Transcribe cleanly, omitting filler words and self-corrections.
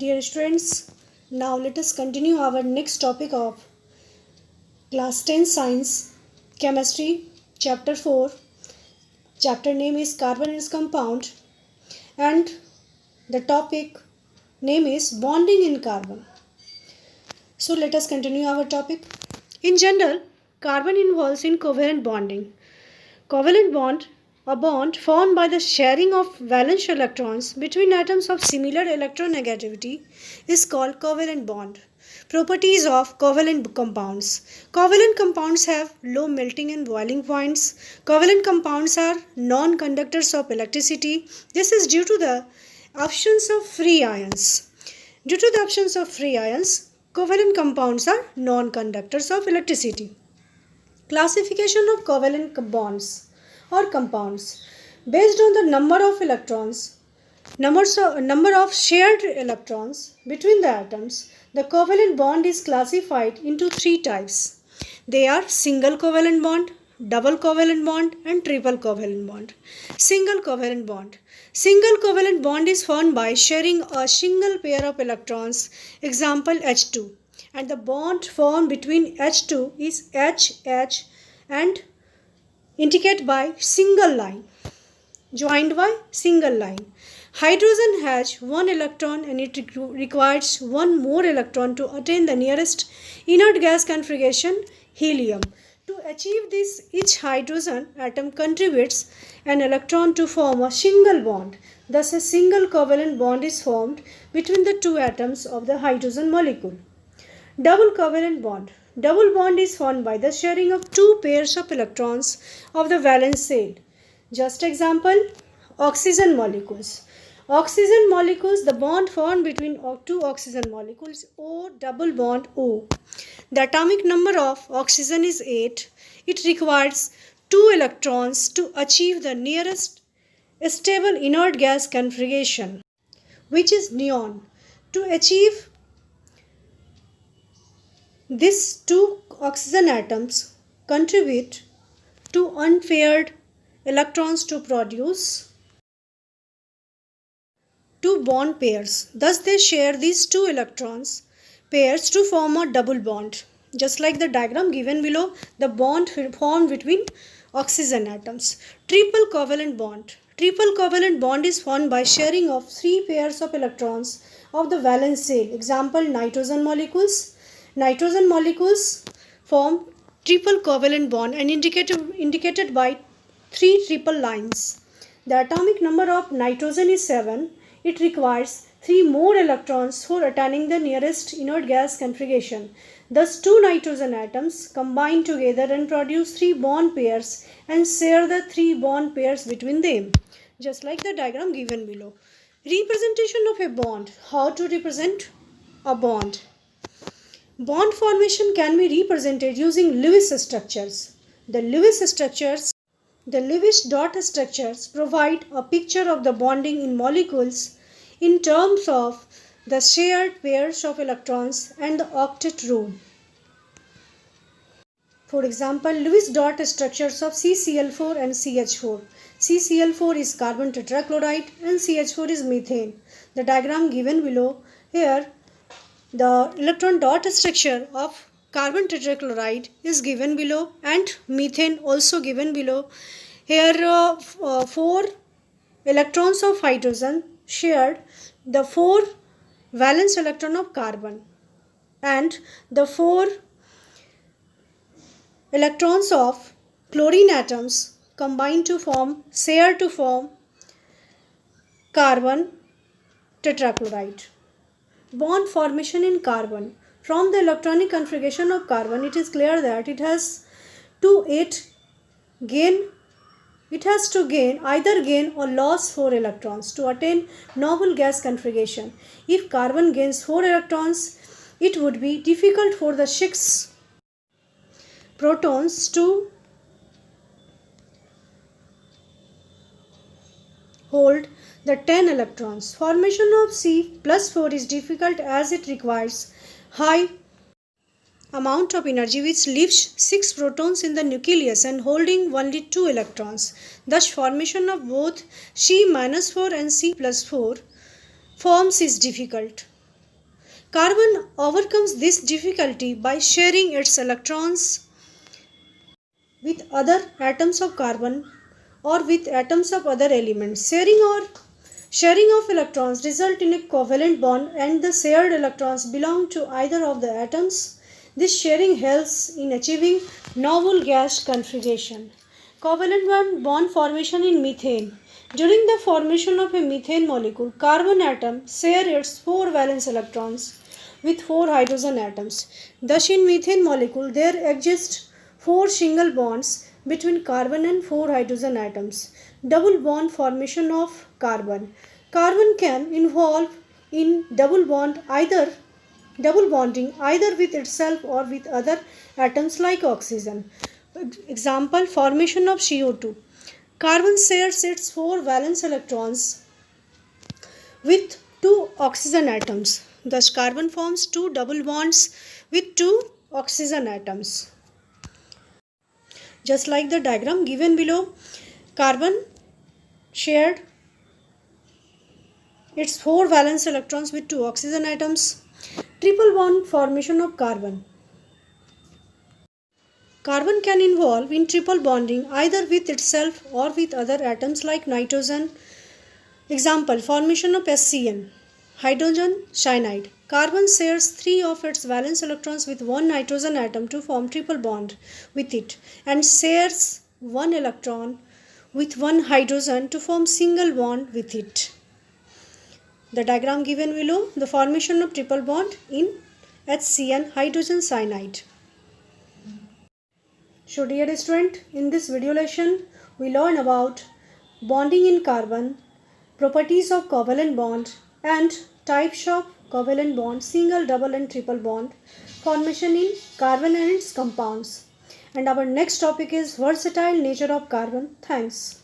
Dear students, now let us continue our next topic of class 10 science chemistry chapter 4. Chapter name is carbon and its compound and the topic name is bonding in carbon. So let us continue our topic. In general, carbon involves in covalent bonding. Covalent bond, a bond formed by the sharing of valence electrons between atoms of similar electronegativity, is called covalent bond. Properties of covalent compounds. Covalent compounds have low melting and boiling points. Covalent compounds are non-conductors of electricity. This is due to the absence of free ions. Due to the absence of free ions, covalent compounds are non-conductors of electricity. Classification of covalent bonds or compounds. Based on the number of electrons, number of shared electrons between the atoms, the covalent bond is classified into three types. They are single covalent bond, double covalent bond and triple covalent bond. Single covalent bond. Single covalent bond is formed by sharing a single pair of electrons, example H2. And the bond formed between H2 is HH and indicated by single line, joined by single line. Hydrogen has one electron and it requires one more electron to attain the nearest inert gas configuration, helium. To achieve this, each hydrogen atom contributes an electron to form a single bond. Thus, a single covalent bond is formed between the two atoms of the hydrogen molecule. Double covalent bond. Double bond is formed by the sharing of two pairs of electrons of the valence shell. Just example, oxygen molecules. Oxygen molecules, the bond formed between two oxygen molecules, O double bond O. The atomic number of oxygen is 8. It requires 2 electrons to achieve the nearest stable inert gas configuration, which is neon. To achieve these two oxygen atoms contribute two unpaired electrons to produce two bond pairs. Thus they share these two electrons pairs to form a double bond. Just like the diagram given below, the bond formed between oxygen atoms. Triple covalent bond. Triple covalent bond is formed by sharing of 3 pairs of electrons of the valence shell. Example, nitrogen molecules. Nitrogen molecules form triple covalent bond and indicated by 3 triple lines. The atomic number of nitrogen is 7. It requires 3 more electrons for attaining the nearest inert gas configuration. Thus, 2 nitrogen atoms combine together and produce 3 bond pairs and share the 3 bond pairs between them. Just like the diagram given below. Representation of a bond. How to represent a bond? Bond formation can be represented using Lewis structures. The Lewis dot structures provide a picture of the bonding in molecules in terms of the shared pairs of electrons and the octet rule. For example, Lewis dot structures of CCl4 and CH4. CCl4 is carbon tetrachloride and CH4 is methane. The diagram given below here, the electron dot structure of carbon tetrachloride is given below and methane also given below. Here 4 electrons of hydrogen shared the 4 valence electron of carbon and the 4 electrons of chlorine atoms combine to form carbon tetrachloride. Bond formation in carbon. From the electronic configuration of carbon, it is clear that it has to gain either gain or lose 4 electrons to attain noble gas configuration. If carbon gains 4 electrons, it would be difficult for the 6 protons to hold the 10 electrons. Formation of C plus 4 is difficult as it requires high amount of energy which leaves 6 protons in the nucleus and holding only 2 electrons. Thus formation of both C minus 4 and C plus 4 forms is difficult. Carbon overcomes this difficulty by sharing its electrons with other atoms of carbon or with atoms of other elements. Sharing of electrons result in a covalent bond and the shared electrons belong to either of the atoms. This sharing helps in achieving novel gas configuration. Covalent bond formation in methane. During the formation of a methane molecule, carbon atom shares its 4 valence electrons with 4 hydrogen atoms. Thus in methane molecule there exist 4 single bonds between carbon and 4 hydrogen atoms. Double bond formation of carbon. Carbon can involve in double bonding either with itself or with other atoms like oxygen. Example, formation of CO2. Carbon shares its 4 valence electrons with 2 oxygen atoms. Thus carbon forms 2 double bonds with 2 oxygen atoms. Just like the diagram given below, carbon shared its 4 valence electrons with 2 oxygen atoms. Triple bond formation of carbon. Carbon can involve in triple bonding either with itself or with other atoms like nitrogen. Example, formation of SCN, hydrogen cyanide. Carbon shares 3 of its valence electrons with 1 nitrogen atom to form triple bond with it and shares 1 electron with 1 hydrogen to form single bond with it. The diagram given below, the formation of triple bond in HCN, hydrogen cyanide. So dear student, in this video lesson we learn about bonding in carbon, properties of covalent bond and types of covalent bond, single, double and triple bond formation in carbon and its compounds. And our next topic is versatile nature of carbon. Thanks.